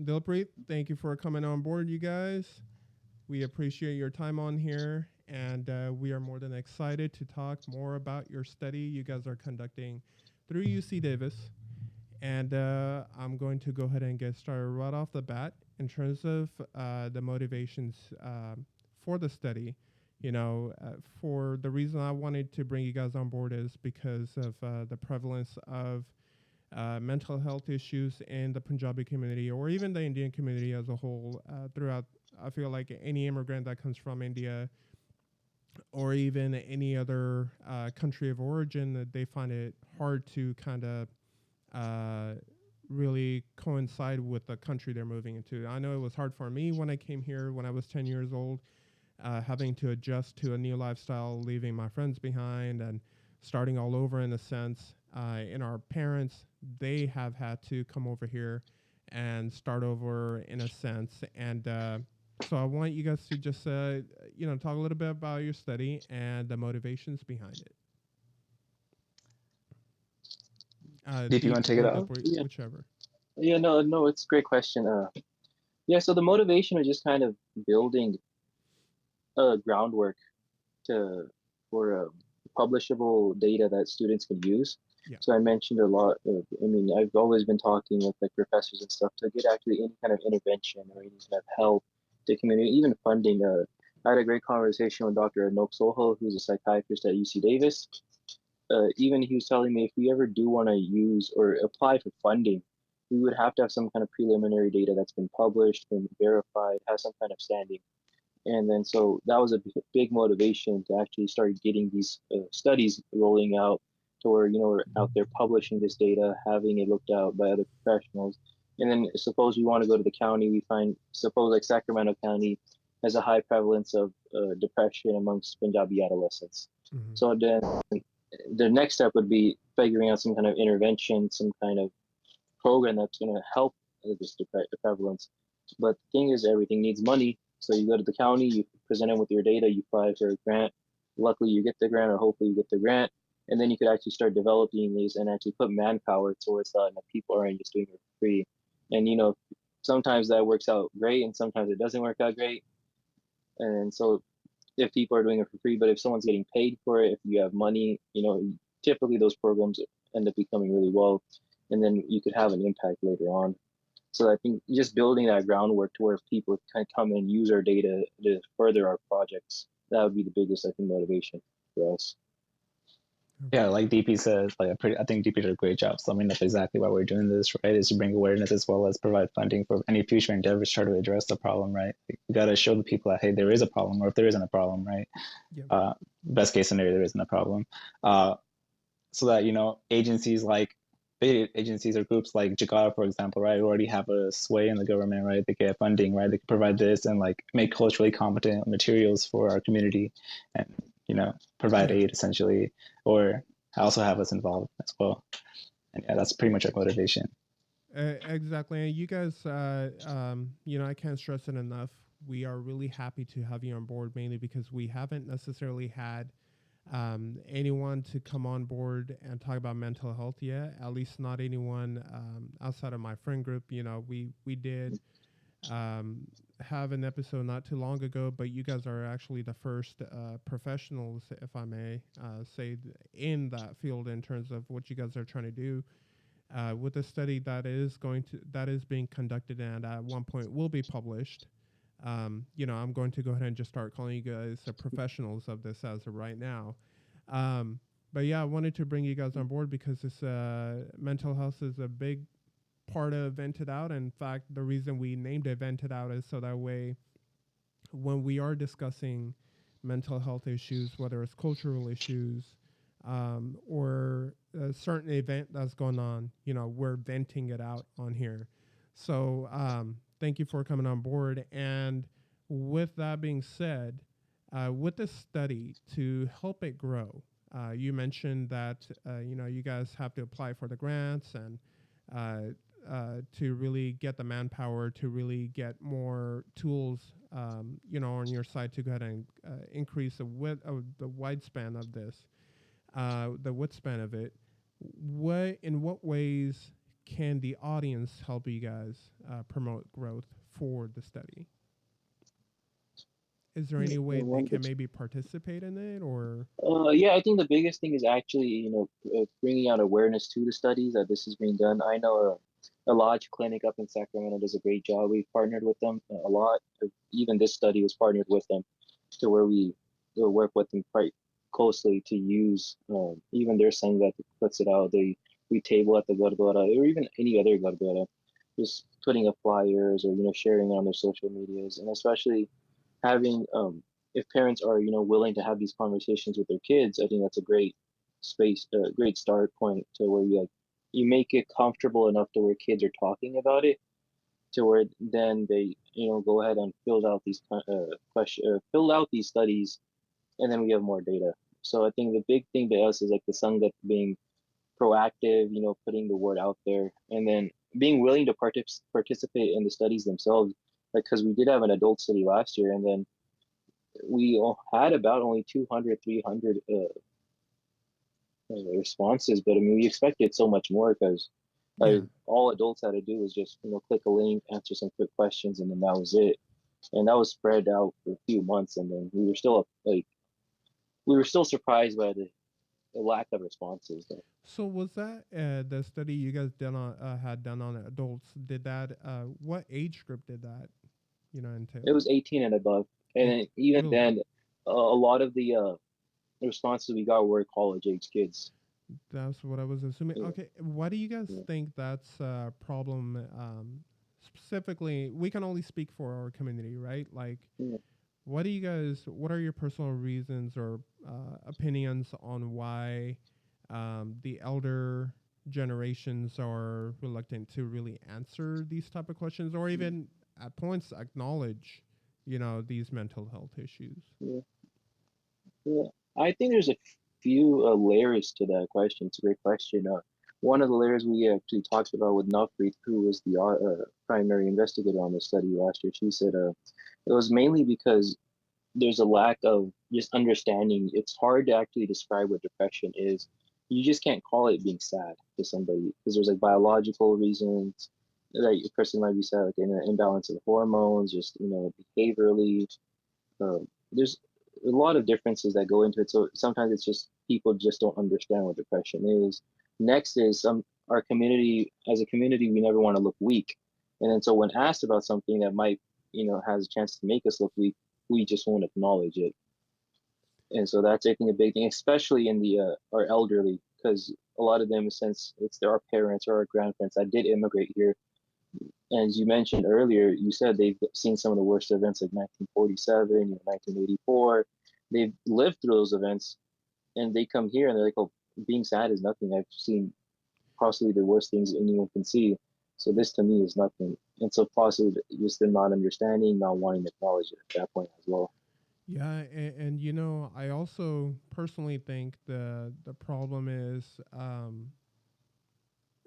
Dilpreet, thank you for coming on board, you guys. We appreciate your time on here, and we are more than excited to talk more about your study you guys are conducting through UC Davis. And I'm going to go ahead and get started right off the bat in terms of the motivations for the study. For the reason I wanted to bring you guys on board is because of the prevalence of mental health issues in the Punjabi community or even the Indian community as a whole throughout. I feel like any immigrant that comes from India or even any other country of origin, that they find it hard to kind of uh, really coincide with the country they're moving into. I know it was hard for me when I came here when I was 10 years old, having to adjust to a new lifestyle, leaving my friends behind and starting all over in a sense. And our parents, they have had to come over here and start over in a sense. And so I want you guys to just, talk a little bit about your study and the motivations behind it. Deep, you Deep want to take it or up? Oh, Dilpreet, yeah, whichever. yeah, no, no, it's a great question. Yeah, so the motivation is just kind of building groundwork to for publishable data that students can use. Yeah. So I mentioned a lot of, I mean, I've always been talking with like professors and stuff to get actually any kind of intervention or any kind of help to community, even funding. I had a great conversation with Dr. Anok Sohal, who's a psychiatrist at UC Davis. Even he was telling me if we ever do want to use or apply for funding, we would have to have some kind of preliminary data that's been published, been verified, has some kind of standing. And then so that was a big motivation to actually start getting these studies rolling out to where, we're out there publishing this data, having it looked out by other professionals. And then suppose we want to go to the county, we find, suppose like Sacramento County has a high prevalence of depression amongst Punjabi adolescents. Mm-hmm. So then the next step would be figuring out some kind of intervention, some kind of program that's going to help this prevalence. But the thing is, everything needs money. So you go to the county, you present them with your data, you apply for a grant. Luckily, you get the grant, or hopefully, you get the grant. And then you could actually start developing these and actually put manpower towards that. And people aren't just doing it for free. And, sometimes that works out great, and sometimes it doesn't work out great. And so if people are doing it for free, but if someone's getting paid for it, if you have money, typically those programs end up becoming really well, and then you could have an impact later on. So I think just building that groundwork to where people can come and use our data to further our projects, that would be the biggest, I think, motivation for us. Yeah, Okay. like DP says, I think DP did a great job summing up exactly why we're doing this, right? Is to bring awareness as well as provide funding for any future endeavors try to address the problem, right? You got to show the people that hey, there is a problem, or if there isn't a problem, right? Yep. Best case scenario, there isn't a problem. So that agencies like big agencies or groups like Jakarta, for example, right, who already have a sway in the government, right? They get funding, right? They can provide this and like make culturally competent materials for our community, and provide Yeah. aid essentially, or also have us involved as well. And yeah, that's pretty much our motivation. Exactly. And you guys, I can't stress it enough. We are really happy to have you on board, mainly because we haven't necessarily had anyone to come on board and talk about mental health yet. At least not anyone outside of my friend group. We did have an episode not too long ago, but you guys are actually the first professionals, if I may say, in that field in terms of what you guys are trying to do with a study that is being conducted and at one point will be published. I'm going to go ahead and just start calling you guys the professionals of this as of right now. But yeah, I wanted to bring you guys on board because this mental health is a big part of Vented Out. In fact, the reason we named it Vented Out is so that way when we are discussing mental health issues, whether it's cultural issues or a certain event that's going on, we're venting it out on here. So thank you for coming on board. And with that being said, with this study to help it grow, you mentioned that you guys have to apply for the grants and to really get the manpower to really get more tools, on your side to go ahead and increase the width of the wide span of this, the width span of it. In what ways can the audience help you guys promote growth for the study? Is there any way they can maybe participate in it, or? Yeah, I think the biggest thing is actually, bringing out awareness to the studies that this is being done. I know a lodge clinic up in Sacramento does a great job. We've partnered with them a lot. Even this study was partnered with them to where we work with them quite closely to use even their son that puts it out. We table at the Gurdwara or even any other Gurdwara, just putting up flyers or sharing it on their social medias, and especially having if parents are willing to have these conversations with their kids. I think that's a great space, a great start point to where you make it comfortable enough to where kids are talking about it, to where then they go ahead and fill out these studies, and then we have more data. So I think the big thing to us is like the Sangha being proactive, putting the word out there, and then being willing to participate in the studies themselves. Like, because we did have an adult study last year, and then we all had about only 200, 300 responses, but I mean, we expected so much more because all adults had to do was just click a link, answer some quick questions, and then that was it. And that was spread out for a few months, and then we were still surprised by the lack of responses. So was that the study you guys had done on adults? Did that what age group did that entail? It was 18 and above, and even then, a lot of the responses we got were college age kids. That's what I was assuming. Okay, why do you guys think that's a problem? Specifically, we can only speak for our community, right? Like, what are your personal reasons or opinions on why the elder generations are reluctant to really answer these type of questions, or even at points acknowledge, these mental health issues? Yeah. I think there's a few layers to that question. It's a great question. One of the layers we actually talked about with Navpreet, who was the primary investigator on the study last year, she said it was mainly because there's a lack of just understanding. It's hard to actually describe what depression is. You just can't call it being sad to somebody because there's like biological reasons that a person might be sad, like in an imbalance of hormones, just behaviorally. There's a lot of differences that go into it. So sometimes it's just people just don't understand what depression is. Next is our community, as a community, we never want to look weak. And then so when asked about something that might, has a chance to make us look weak, we just won't acknowledge it. And so that's, I think, a big thing, especially in the our elderly, because a lot of them, since it's our parents or our grandparents that did immigrate here, and as you mentioned earlier, you said they've seen some of the worst events like 1947, 1984. They've lived through those events, and they come here and they're like, "Oh, being sad is nothing. I've seen possibly the worst things anyone can see. So this to me is nothing." And so possibly just them not understanding, not wanting to acknowledge it at that point as well. Yeah, and I also personally think the problem is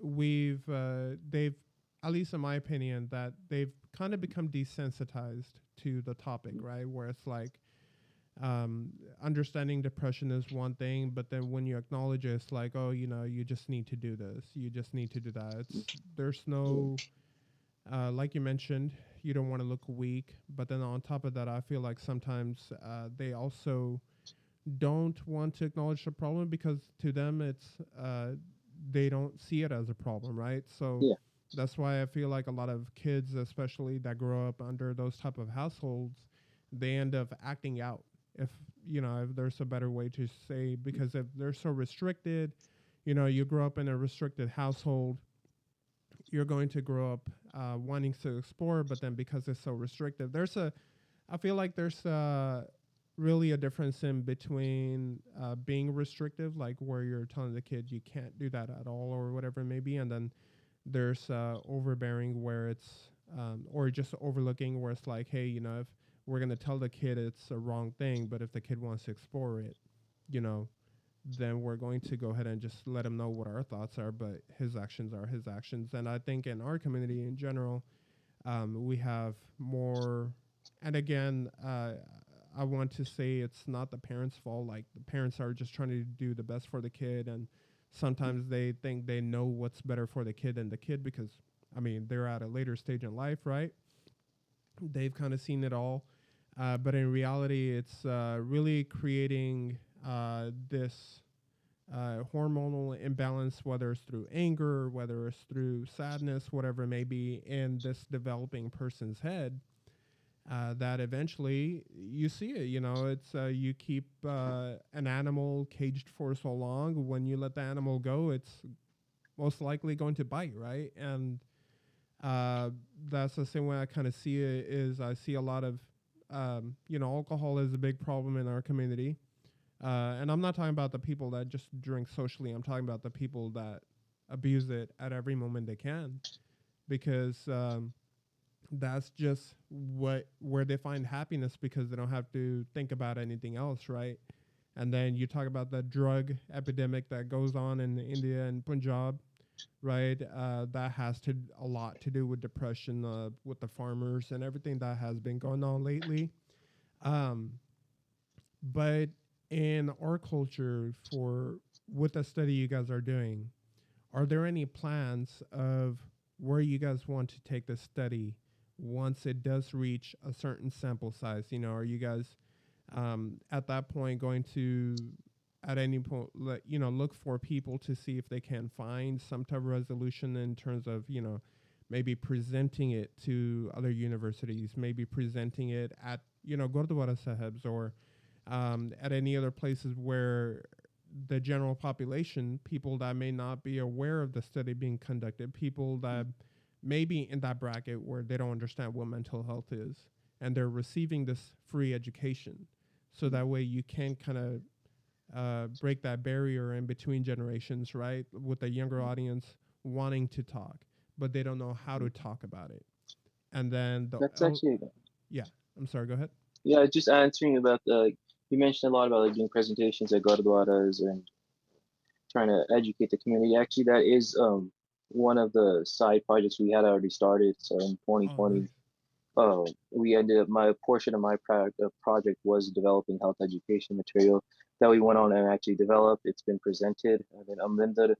they've, at least in my opinion, that they've kind of become desensitized to the topic, right? Where it's like understanding depression is one thing, but then when you acknowledge it, it's like, oh, you just need to do this, you just need to do that. There's no like you mentioned, you don't want to look weak, but then on top of that, I feel like sometimes they also don't want to acknowledge the problem because to them it's they don't see it as a problem, right? So that's why I feel like a lot of kids, especially that grow up under those type of households, they end up acting out. If there's a better way to say, because if they're so restricted, you grow up in a restricted household, you're going to grow up wanting to explore, but then because it's so restrictive, I feel like there's really a difference in between being restrictive, like where you're telling the kid you can't do that at all or whatever it may be, and then there's overbearing where it's or just overlooking where it's like, hey, if we're going to tell the kid it's a wrong thing, but if the kid wants to explore it, then we're going to go ahead and just let him know what our thoughts are, but his actions are his actions. And I think in our community in general, we have more, and again, I want to say it's not the parents' fault. Like, the parents are just trying to do the best for the kid, and sometimes they think they know what's better for the kid and the kid because, I mean, they're at a later stage in life, right? They've kind of seen it all. But in reality, it's really creating this hormonal imbalance, whether it's through anger, whether it's through sadness, whatever it may be, in this developing person's head. That eventually you see it. You know, it's you keep an animal caged for so long. When you let the animal go, it's most likely going to bite, right? And that's the same way I kind of see it. Is I see a lot of alcohol is a big problem in our community. And I'm not talking about the people that just drink socially. I'm talking about the people that abuse it at every moment they can, because that's just where they find happiness because they don't have to think about anything else, right? And then you talk about the drug epidemic that goes on in India and Punjab, right? That has a lot to do with depression, with the farmers and everything that has been going on lately. Um, but in our culture, for with the study you guys are doing, are there any plans of where you guys want to take the study once it does reach a certain sample size? You know, are you guys at that point going to at any point look for people to see if they can find some type of resolution in terms of maybe presenting it to other universities, maybe presenting it at Gurdwara Sahibs or at any other places where the general population, people that may not be aware of the study being conducted, people that may be in that bracket where they don't understand what mental health is, and they're receiving this free education. So that way you can kind of break that barrier in between generations, right? With the younger audience wanting to talk, but they don't know how to talk about it. And then That's actually yeah. I'm sorry. Go ahead. yeah, just answering about the you mentioned a lot about like doing presentations at Gurdwaras and trying to educate the community. Actually, that is one of the side projects we had already started. So in Oh, 2020, nice. we ended up my portion of my project was developing health education material that we went on and actually developed. It's been presented, and then Amrinder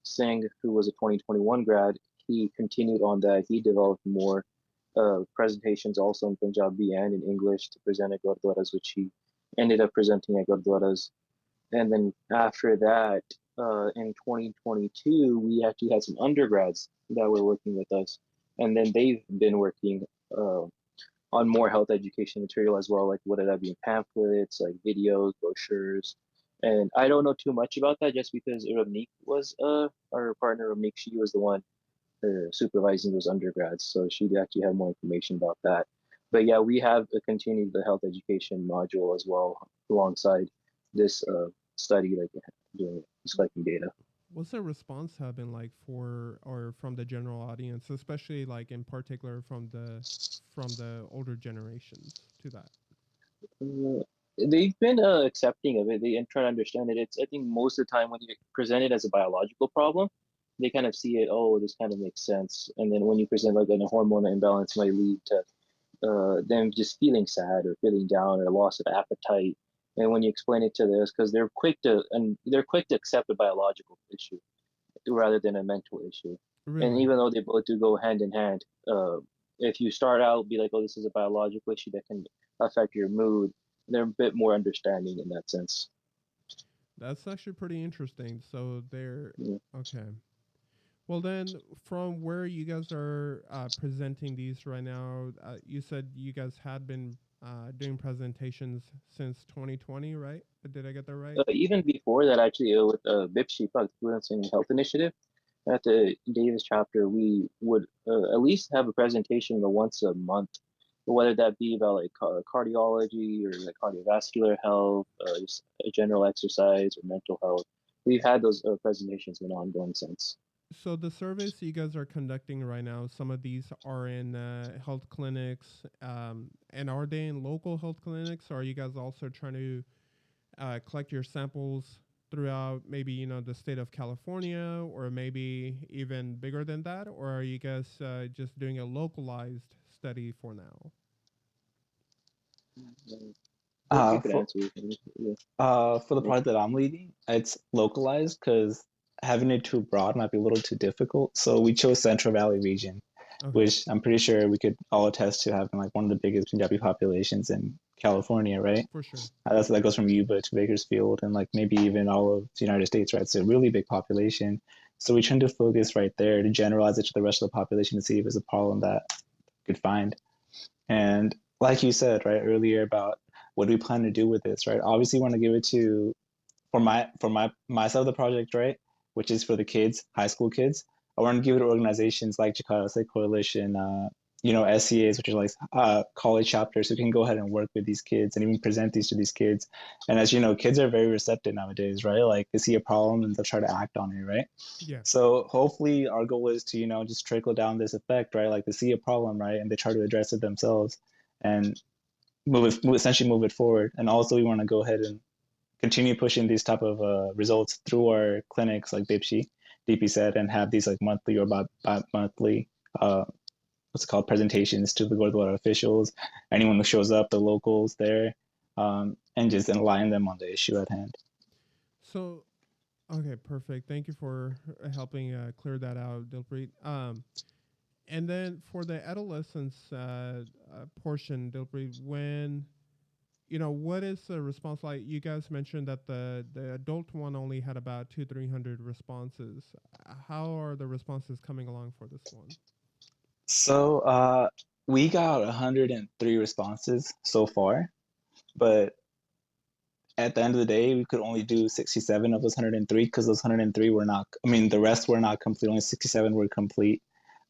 Singh, who was a 2021 grad, he continued on that. He developed more presentations also in Punjabi and in English to present at Gurdwaras, which he ended up presenting at Gurdwaras. And then after that, in 2022, we actually had some undergrads that were working with us, and then they've been working on more health education material as well, like whether that be pamphlets, like videos, brochures. And I don't know too much about that just because Ramneek was our partner. Ramneek, she was the one supervising those undergrads, so she actually had more information about that. But yeah, we have continued the health education module as well alongside this study, like doing collecting data. What's the response have been like for or from the general audience, especially like in particular from the older generations to that? Uh, they've been accepting of it. They and trying to understand it. It's I think most of the time when you present it as a biological problem, they kind of see it. Oh, this kind of makes sense. And then when you present like a hormonal imbalance might lead to them just feeling sad or feeling down or loss of appetite. And when you explain it to this, because they're quick to accept a biological issue rather than a mental issue. And Really? even though they both do go hand in hand, if you start out be like, oh, this is a biological issue that can affect your mood, they're a bit more understanding in that sense. That's actually pretty interesting. So they're Yeah. okay. Well, then, from where you guys are presenting these right now, you said you guys had been doing presentations since 2020, right? Did I get that right? Even before that, actually, with BIPSHI, Prevalence and Health Initiative, at the Davis chapter, we would at least have a presentation once a month, whether that be about like cardiology or like cardiovascular health, just general exercise or mental health. We've had those presentations in ongoing since. So the surveys you guys are conducting right now, some of these are in health clinics, and are they in local health clinics? Or are you guys also trying to collect your samples throughout maybe the state of California, or maybe even bigger than that? Or are you guys just doing a localized study for now? If you could For answer, yeah. for the part that I'm leading, it's localized because having it too broad might be a little too difficult. So we chose Central Valley region, Okay. which I'm pretty sure we could all attest to having like one of the biggest Punjabi populations in California, right? For sure. That goes from Yuba to Bakersfield and like maybe even all of the United States, right? It's a really big population. So we tend to focus right there to generalize it to the rest of the population to see if it's a problem that we could find. And like you said, right, earlier about what do we plan to do with this, right? Obviously, we want to give it to my side of the project, right, which is for the kids, high school kids. I want to give it to organizations like Jakarta State Coalition, SCAs, which are like college chapters, who can go ahead and work with these kids and even present these to these kids. And as you know, kids are very receptive nowadays, right? Like they see a problem and they'll try to act on it, right? Yeah. So hopefully our goal is to, just trickle down this effect, right? Like they see a problem, right? And they try to address it themselves and essentially move it forward. And also we want to go ahead and continue pushing these type of results through our clinics like DP said, and have these like monthly or monthly presentations to the Gurdwara officials, anyone who shows up, the locals there, and just enlighten them on the issue at hand. So, okay, perfect. Thank you for helping clear that out, Dilpreet. And then for the adolescence portion, Dilpreet, when what is the response like? You guys mentioned that the adult one only had about 200-300 responses. How are the responses coming along for this one? So we got 103 responses so far, but at the end of the day, we could only do 67 of those 103 because those 103 were not. I mean, the rest were not complete. Only 67 were complete.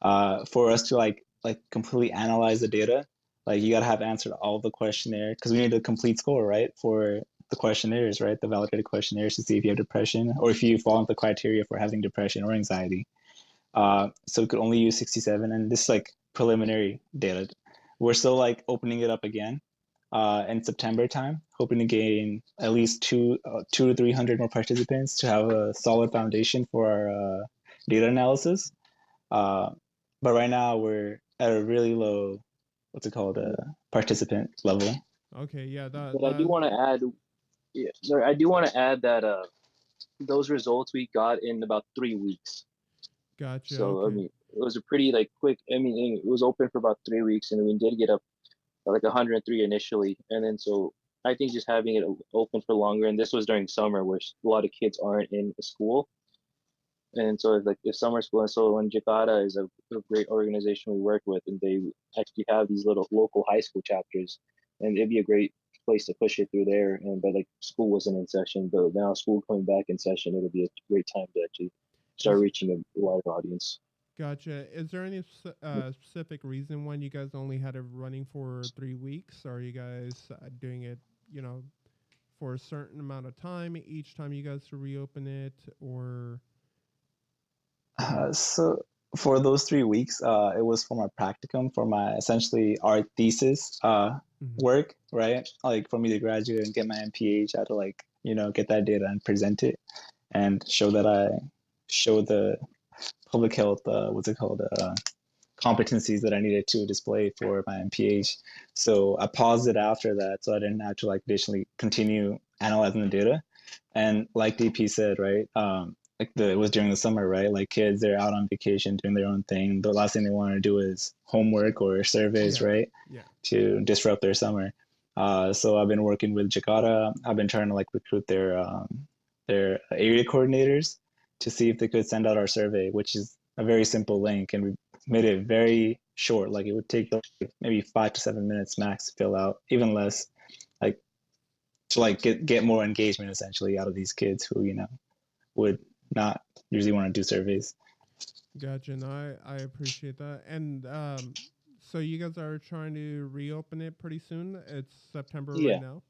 For us to like completely analyze the data, like you gotta have answered all the questionnaire because we need a complete score, right? For the questionnaires, right? The validated questionnaires to see if you have depression or if you fall into the criteria for having depression or anxiety. So we could only use 67, and this is like preliminary data. We're still like opening it up again in September time, hoping to gain at least 200 to 300 more participants to have a solid foundation for our data analysis. But right now we're at a really low, participant level. Okay, yeah, But I do want to add, sorry, I do want to add that those results we got in about 3 weeks. Gotcha. So okay. I mean, it was a pretty like quick. I mean, it was open for about 3 weeks, and we did get up like 103 initially, and then so I think just having it open for longer, and this was during summer where a lot of kids aren't in school, and so if summer school, and so when Jakarta is a great organization we work with, and they actually have these little local high school chapters, and it'd be a great place to push it through there. And but like school wasn't in session, but now school coming back in session, it'll be a great time to actually start reaching a wider audience. Gotcha. Is there any specific reason why you guys only had it running for 3 weeks? Are you guys doing it, for a certain amount of time each time you guys to reopen it, or? So for those 3 weeks, it was for my practicum, for my essentially art thesis work, right? Like for me to graduate and get my MPH, I had to like, get that data and present it and show that I show the public health, competencies that I needed to display for my MPH. So I paused it after that, so I didn't have to like additionally continue analyzing the data. And like DP said, right, it was during the summer, right? Like kids, they're out on vacation doing their own thing. The last thing they want to do is homework or surveys, right? Yeah. To disrupt their summer. So I've been working with Jakarta. I've been trying to like recruit their area coordinators to see if they could send out our survey, which is a very simple link, and we made it very short. Like it would take like maybe 5 to 7 minutes max to fill out, even less, like to like get more engagement essentially out of these kids who would not usually want to do surveys. Gotcha. No, I appreciate that. And so you guys are trying to reopen it pretty soon. It's September right now.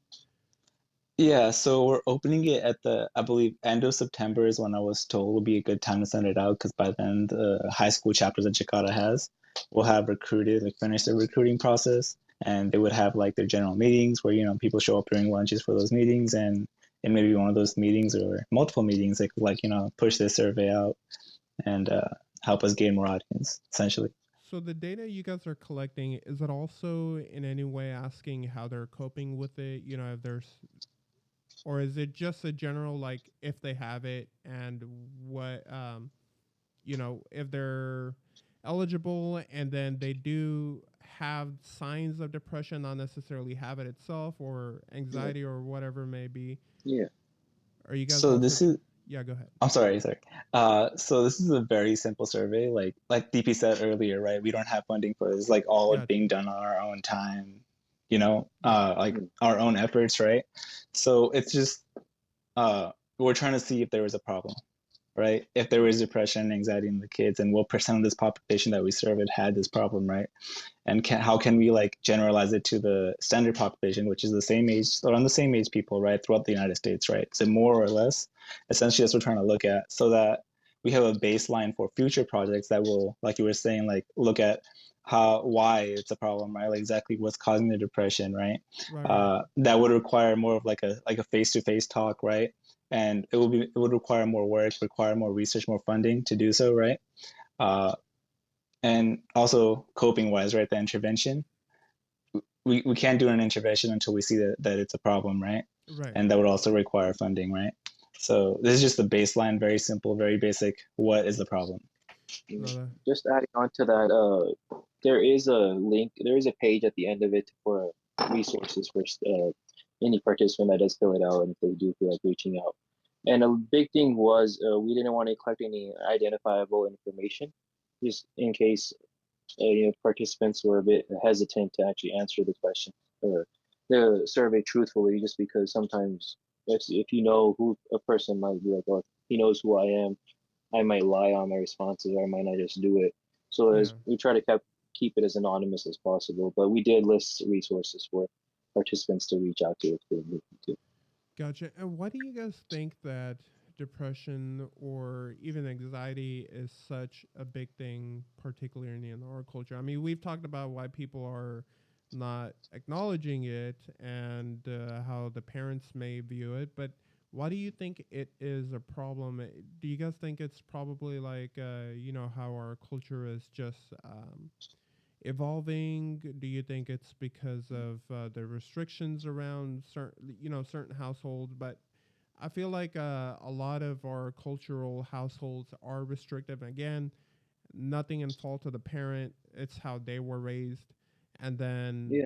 Yeah, so we're opening it at I believe, end of September is when I was told would be a good time to send it out, because by then the high school chapters that Jakarta will have recruited, like finished the recruiting process, and they would have like their general meetings where, people show up during lunches for those meetings, and in maybe one of those meetings or multiple meetings, they could like, push this survey out and help us gain more audience, essentially. So the data you guys are collecting, is it also in any way asking how they're coping with it? If there's or is it just a general like if they have it and what if they're eligible and then they do have signs of depression, not necessarily have it itself or Yeah. anxiety or whatever it may be? Yeah. Are you guys So also? this is Yeah, go ahead. I'm sorry. So this is a very simple survey. Like DP said earlier, right? We don't have funding for this. Like all Gotcha. being done on our own time, Yeah. like Mm. our own efforts, right? So it's just we're trying to see if there was a problem, right? If there was depression, anxiety in the kids, and what percent of this population that we surveyed had this problem, right? And how can we like generalize it to the standard population, which is the same age, around the same age people, right, throughout the United States, right? So more or less, essentially, that's what we're trying to look at, so that we have a baseline for future projects that will, like you were saying, like look at why it's a problem, right? Like exactly what's causing the depression, right? Right. That would require more of like a face-to-face talk, right? And it would require more work, require more research, more funding to do so, right? Uh, and also coping wise, right? The intervention. We can't do an intervention until we see that it's a problem, right? Right. And that would also require funding, right? So this is just the baseline, very simple, very basic. What is the problem? Mm. No, Just adding on to that, there is a link, there is a page at the end of it for resources for any participant that does fill it out and if they do feel like reaching out. And a big thing was we didn't want to collect any identifiable information, just in case participants were a bit hesitant to actually answer the question or the survey truthfully, just because sometimes if you know who a person might be like, oh, he knows who I am, I might lie on my responses or I might not just do it. So yeah. as we try to keep it as anonymous as possible, but we did list resources for participants to reach out to if they need to. Gotcha. And why do you guys think that depression or even anxiety is such a big thing, particularly in our culture? I mean, we've talked about why people are not acknowledging it and how the parents may view it, but why do you think it is a problem? Do you guys think it's probably like, how our culture is just evolving? Do you think it's because of the restrictions around certain households? But I feel like a lot of our cultural households are restrictive. Again, nothing in fault of the parent. It's how they were raised, and then Yeah.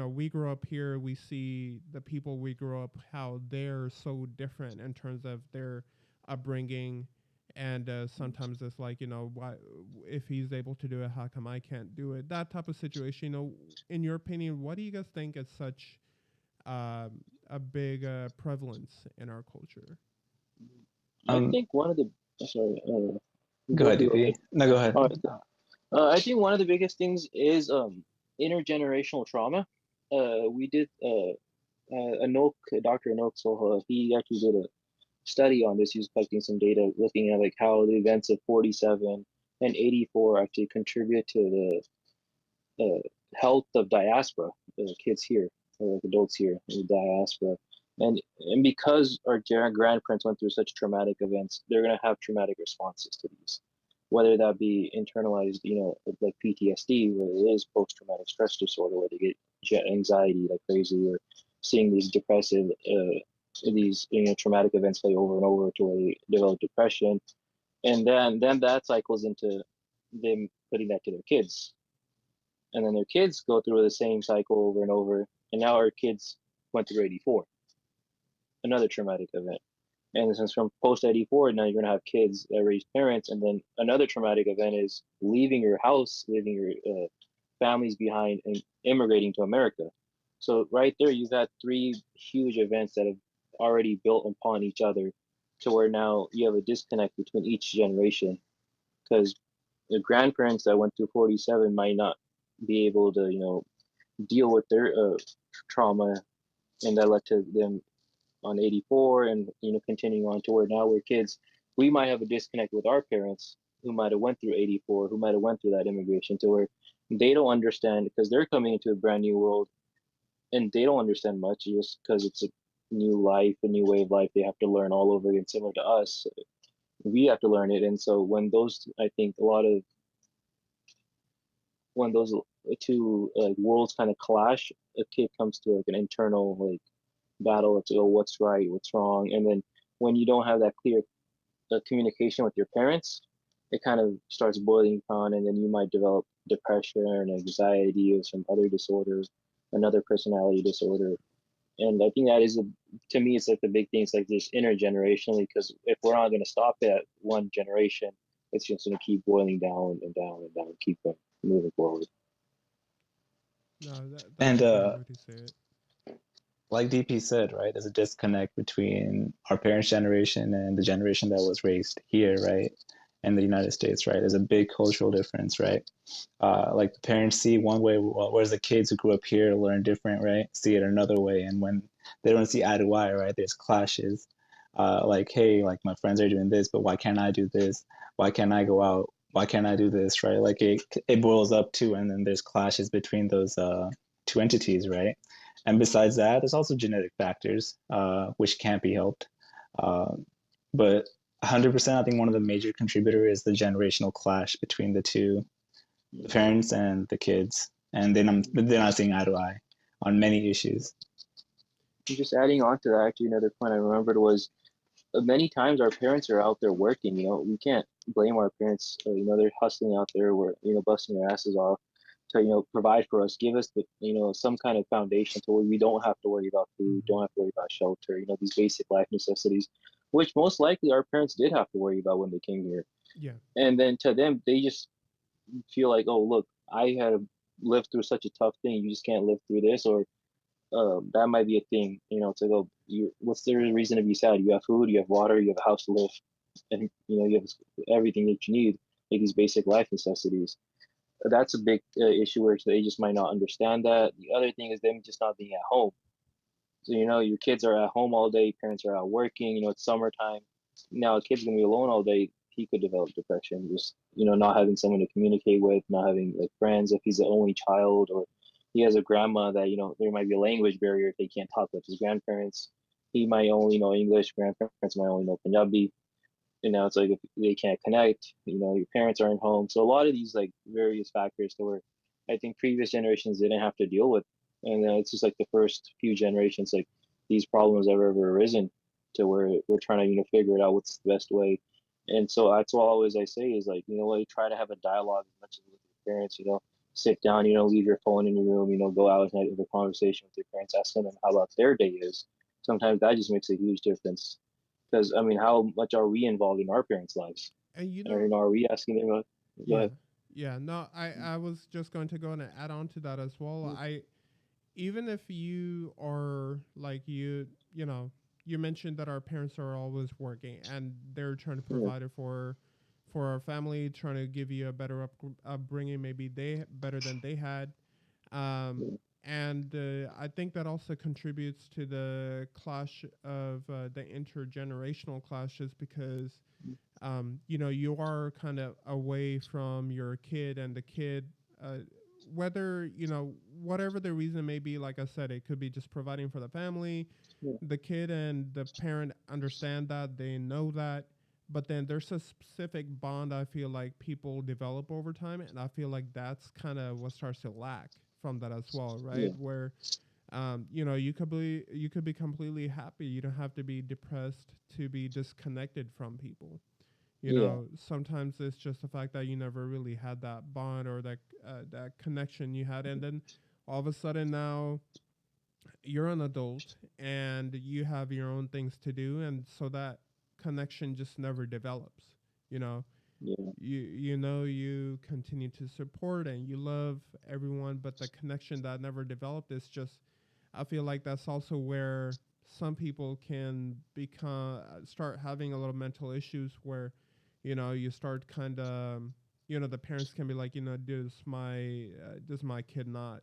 we grow up here. We see the people we grow up how they're so different in terms of their upbringing, and sometimes it's like why if he's able to do it, how come I can't do it? That type of situation. In your opinion, what do you guys think is such um, a big prevalence in our culture? I Um, think one of the sorry, Go ahead, you go DP. ahead. No, go ahead. All right. I think one of the biggest things is intergenerational trauma. We did Anok, Dr. Anok Soha, he actually did a study on this. He was collecting some data looking at like how the events of 47 and 84 actually contribute to the health of diaspora, the kids here, or like adults here in the diaspora. And because our grandparents went through such traumatic events, they're going to have traumatic responses to these, whether that be internalized, like PTSD, where it is post-traumatic stress disorder, where they get anxiety like crazy, or seeing these depressive, these traumatic events play over and over to where they develop depression, and then that cycles into them putting that to their kids, and then their kids go through the same cycle over and over, and now our kids went through 84, another traumatic event. And since from post 84, now you're going to have kids that raise parents. And then another traumatic event is leaving your house, leaving your families behind, and immigrating to America. So, right there, you've got three huge events that have already built upon each other to where now you have a disconnect between each generation. Because the grandparents that went through 47 might not be able to, deal with their trauma, and that led to them on 84 and continuing on to where now we're kids. We might have a disconnect with our parents who might have went through 84, who might have went through that immigration, to where they don't understand because they're coming into a brand new world and they don't understand much just because it's a new life, a new way of life. They have to learn all over again, similar to us. We have to learn it. And so when those, I think a lot of when those two worlds kind of clash, a kid comes to like an internal like battle to go what's right, what's wrong, and then when you don't have that clear communication with your parents, it kind of starts boiling on, and then you might develop depression and anxiety or some other disorders, another personality disorder. And I think that is to me, it's like the big thing. It's like this intergenerationally, because if we're not going to stop it at one generation, it's just going to keep boiling down and down and down, keep moving forward. No, that's And a great way to say it. like DP said, right, there's a disconnect between our parents' generation and the generation that was raised here, right, in the United States, right? There's a big cultural difference, right? Like the parents see one way, whereas the kids who grew up here learn different, right? See it another way, and when they don't see eye to eye, right, there's clashes. Like, hey, like my friends are doing this, but why can't I do this? Why can't I go out? Why can't I do this, right? Like it boils up to, and then there's clashes between those two entities, right? And besides that, there's also genetic factors, which can't be helped. Uh, but 100%, I think one of the major contributors is the generational clash between the two, the parents and the kids. And then they're not seeing eye to eye on many issues. Just adding on to that, actually, another point I remembered was many times our parents are out there working. We can't blame our parents. They're hustling out there, busting their asses off to provide for us, give us the some kind of foundation to where we don't have to worry about food, don't have to worry about shelter, these basic life necessities, which most likely our parents did have to worry about when they came here. Yeah. And then to them, they just feel like, oh, look, I had to live through such a tough thing. You just can't live through this, or that might be a thing. To go, what's the reason to be sad? You have food, you have water, you have a house to live, and you have everything that you need, like these basic life necessities. That's a big issue where they just might not understand that. The other thing is them just not being at home. So your kids are at home all day, parents are out working. It's summertime. Now a kid's gonna be alone all day. He could develop depression. Just not having someone to communicate with, not having like friends if he's the only child, or he has a grandma that there might be a language barrier if they can't talk with his grandparents. He might only know English. Grandparents might only know Punjabi. It's like if they can't connect, your parents aren't home. So a lot of these like various factors to where I think previous generations didn't have to deal with. And it's just like the first few generations, like these problems have ever arisen to where we're trying to, figure it out what's the best way. And so that's what always I say is like, try to have a dialogue as much as with your parents, sit down, leave your phone in your room, go out and have a conversation with your parents, ask them how about their day is. Sometimes that just makes a huge difference. Because how much are we involved in our parents' lives? And are we asking them about? Yeah. No, I was just going to go and add on to that as well. Even if you are like you mentioned that our parents are always working and they're trying to provide it for our family, trying to give you a better upbringing, maybe they better than they had. And I think that also contributes to the clash of the intergenerational clashes because, you are kind of away from your kid and the kid, whether, whatever the reason may be, like I said, it could be just providing for the family. Yeah. The kid and the parent understand that, they know that. But then there's a specific bond I feel like people develop over time. And I feel like that's kind of what starts to lack from that as well, right? Yeah. Where, you could be completely happy. You don't have to be depressed to be disconnected from people. Sometimes it's just the fact that you never really had that bond or that connection you had, and then all of a sudden now you're an adult and you have your own things to do, and so that connection just never develops. You know, Yeah. you continue to support and you love everyone, but the connection that never developed is just, I feel like that's also where some people can start having a little mental issues where, you start kind of, the parents can be like, does my kid not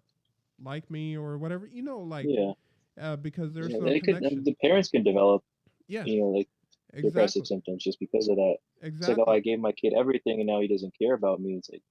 like me or whatever, Yeah. because there's Yeah. no connection. The parents can develop, Yeah, like depressive exactly. symptoms just because of that. It's like, oh, Exactly. I gave my kid everything and now he doesn't care about me. It's like,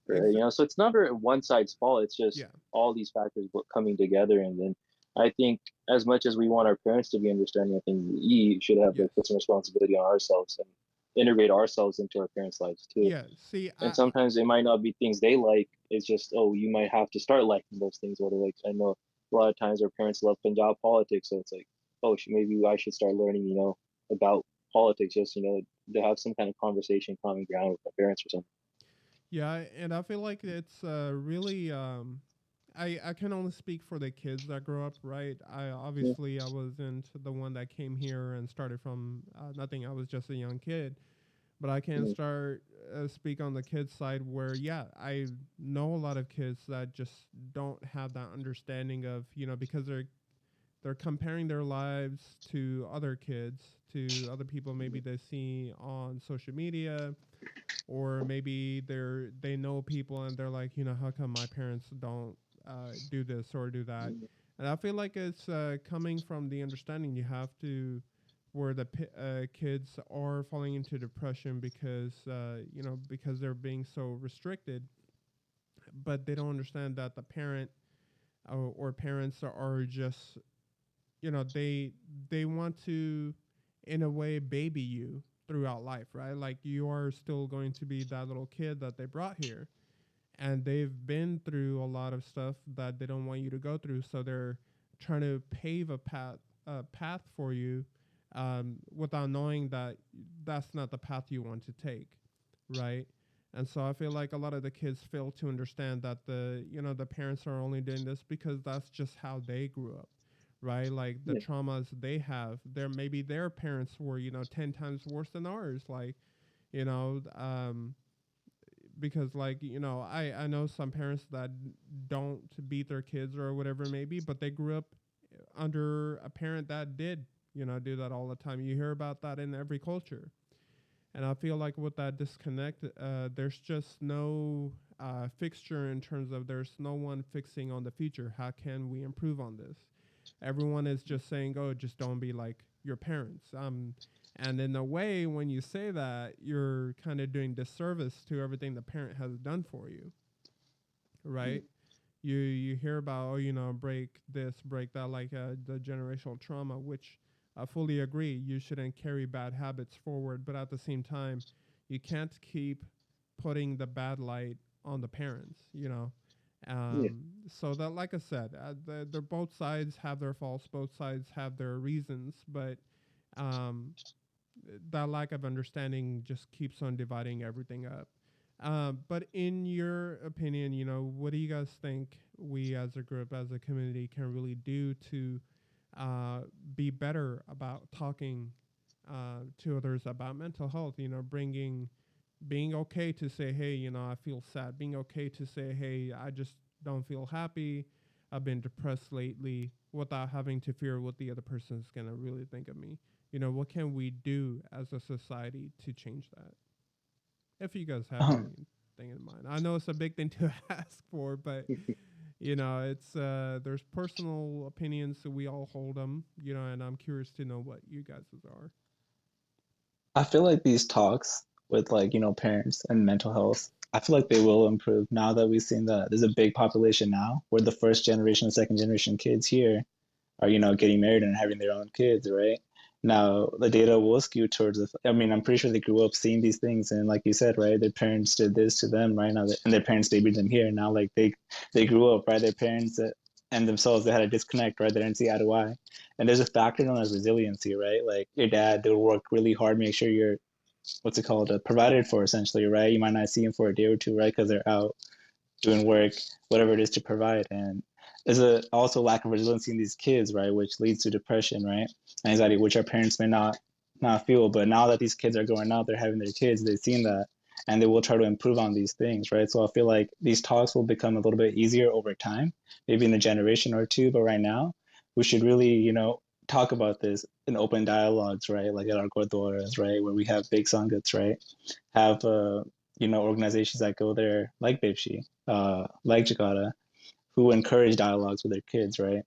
Exa- so it's never one side's fault. It's just yeah. all these factors coming together. And then I think as much as we want our parents to be understanding, I think we should have Yes. put some responsibility on ourselves and integrate ourselves into our parents' lives too. Yeah. See, And sometimes it might not be things they like. It's just, oh, you might have to start liking those things. Whether like I know a lot of times our parents love Punjab politics, so it's like oh, maybe I should start learning, about politics, just, to have some kind of conversation, common ground with my parents or something. Yeah, and I feel like it's really. I can only speak for the kids that grow up, right? Yeah. I wasn't the one that came here and started from nothing. I was just a young kid, but I can Mhm. start speak on the kids side where yeah, I know a lot of kids that just don't have that understanding of because they're comparing their lives to other kids, to other people maybe they see on social media, or maybe they know people and they're like, how come my parents don't do this or do that? And I feel like it's coming from the understanding you have to, where the kids are falling into depression because because they're being so restricted, but they don't understand that the parent or parents are just they want to in a way baby you throughout life, right? Like you are still going to be that little kid that they brought here, and they've been through a lot of stuff that they don't want you to go through, so they're trying to pave a path for you, without knowing that that's not the path you want to take, right? And so I feel like a lot of the kids fail to understand that the parents are only doing this because that's just how they grew up, right? Like the Yeah. traumas they have, maybe their parents were 10 times worse than ours, like you know um because like I know some parents that don't beat their kids or whatever it may be, but they grew up under a parent that did do that all the time. You hear about that in every culture. And I feel like with that disconnect, there's just no fixture in terms of there's no one fixing on the future. How can we improve on this? Everyone is just saying, "Oh, just don't be like your parents." And in a way, when you say that, you're kind of doing disservice to everything the parent has done for you, right? You hear about, break this, break that, like the generational trauma, which I fully agree. You shouldn't carry bad habits forward, but at the same time, you can't keep putting the bad light on the parents. Yeah. So that, like I said, they're both sides have their faults, both sides have their reasons, but um, that lack of understanding just keeps on dividing everything up. But in your opinion, what do you guys think we as a group, as a community, can really do to uh, be better about talking to others about mental health? Being okay to say, hey, I feel sad. Being okay to say, hey, I just don't feel happy. I've been depressed lately, without having to fear what the other person is going to really think of me. What can we do as a society to change that? If you guys have Um, anything in mind. I know it's a big thing to ask for, but it's there's personal opinions, so we all hold them, and I'm curious to know what you guys' are. I feel like these talks with like, parents and mental health, I feel like they will improve now that we've seen that there's a big population now where the first generation and second generation kids here are, getting married and having their own kids, right? Now the data will skew towards I mean, I'm pretty sure they grew up seeing these things, and like you said, right, their parents did this to them, right? Now, and their parents babied them here. Now, like they grew up, right? Their parents and themselves, they had a disconnect, right? They didn't see eye to eye, and there's a factor known as resiliency, right? Like your dad, they'll work really hard, make sure you're what's it called, provided for essentially, right? You might not see him for a day or two, right? Because they're out doing work, whatever it is to provide. And there's a also lack of resiliency in these kids, right? Which leads to depression, right? Anxiety, which our parents may not feel. But now that these kids are growing up, they're having their kids, they've seen that and they will try to improve on these things, right? So I feel like these talks will become a little bit easier over time, maybe in a generation or two. But right now, we should really, talk about this in open dialogues, right? Like at our gurdwaras, right? Where we have big sangats, right? Have organizations that go there like Bipshi, like Jakarta, who encourage dialogues with their kids, right?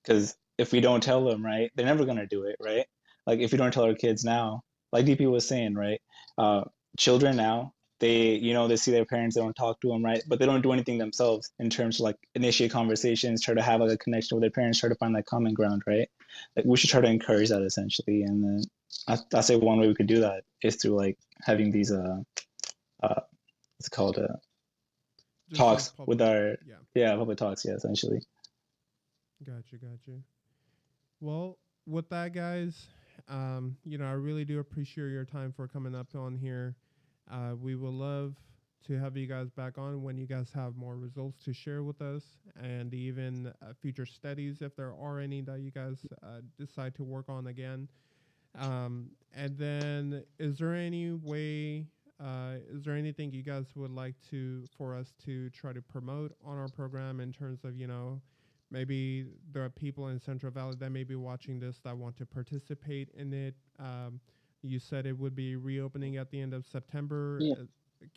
Because if we don't tell them, right, they're never gonna do it, right? Like if we don't tell our kids now, like DP was saying, right? Uh, Children now, they see their parents, they don't talk to them, right? But they don't do anything themselves in terms of like initiate conversations, try to have like a connection with their parents, try to find that common ground, right? Like we should try to encourage that essentially, and then I say one way we could do that is through like having these uh it's called Just these talks with public, our yeah. yeah public talks, yeah, essentially. Gotcha. Well, with that, guys, I really do appreciate your time for coming up on here. We will love to have you guys back on when you guys have more results to share with us, and even future studies if there are any that you guys decide to work on again. And then, is there anything you guys would like to for us to try to promote on our program in terms of, maybe there are people in Central Valley that may be watching this that want to participate in it. You said it would be reopening at the end of September. Yeah.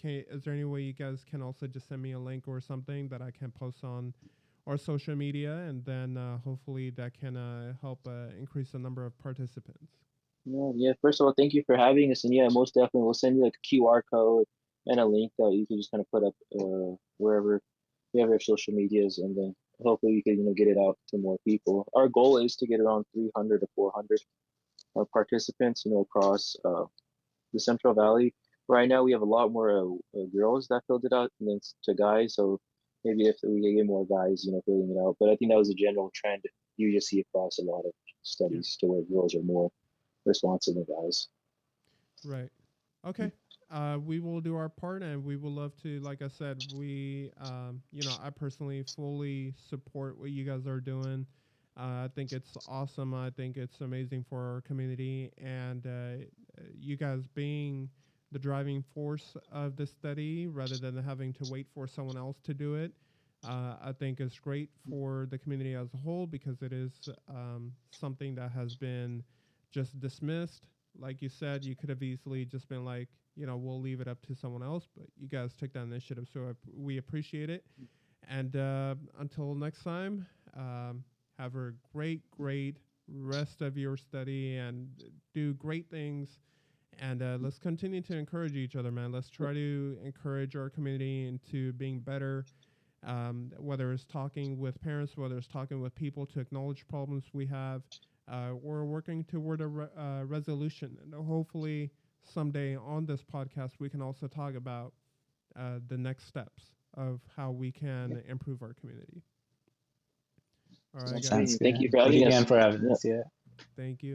Is there any way you guys can also just send me a link or something that I can post on our social media, and then hopefully that can help increase the number of participants? Yeah, yeah. First of all, thank you for having us, and yeah, most definitely we'll send you like a QR code and a link that you can just kind of put up wherever you have your social medias, and then hopefully you can get it out to more people. Our goal is to get around 300 to 400 participants, across the Central Valley. Right now, we have a lot more girls that filled it out than to guys. So maybe if we can get more guys, filling it out. But I think that was a general trend you just see across a lot of Yeah. studies to where girls are more responsive than guys. Right. Okay. We will do our part, and we will love to. Like I said, I personally fully support what you guys are doing. I think it's awesome. I think it's amazing for our community, and you guys being the driving force of this study rather than having to wait for someone else to do it. I think is great for the community as a whole because it is something that has been just dismissed. Like you said, you could have easily just been like, we'll leave it up to someone else, but you guys took that initiative, so we appreciate it. And until next time, have a great rest of your study and do great things. And let's continue to encourage each other, man. Let's try to encourage our community into being better, whether it's talking with parents, whether it's talking with people to acknowledge problems we have. We're working toward a resolution, and hopefully someday on this podcast we can also talk about the next steps of how we can improve our community. All right, guys. Sounds Thank good. you for Thank you having again us. for having Yeah. us. Yeah. Thank you.